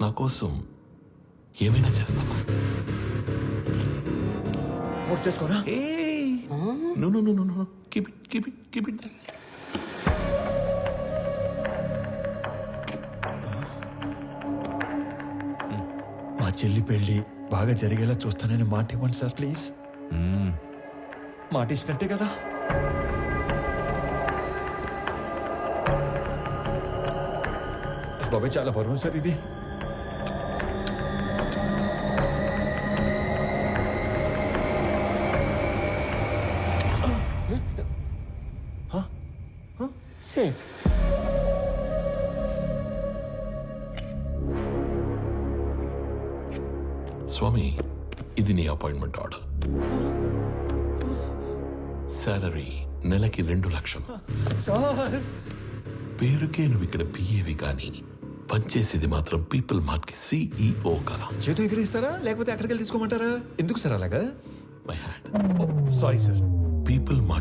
నా కోసం ఏమైనా చేస్తావా? నోట్ చేసుకోరా. No. Keep it. మా చెల్లి పెళ్లి బాగా జరిగేలా చూస్తానని మాట ఇవ్వండి సార్ ప్లీజ్. మాట ఇచ్చినట్టే కదా. బాబాయ్ చాలా బరువు సార్ ఇది. సేఫ్. స్వామి, ఇది నీ అపాయింట్మెంట్ ఆర్డర్. సాలరీ నెలకి 2 లక్షలు. సార్ పేరుకే నువ్వు ఇక్కడ పిఏవి కానీ పనిచేసేది మాత్రం పీపుల్ మార్ట్ కి సిఇఓగా. చేతి ఇక్కడ ఇస్తారా లేకపోతే అక్కడికి వెళ్ళి తీసుకోమంటారా? ఎందుకు సార్ అలాగా? My hand. Sorry sir. People mart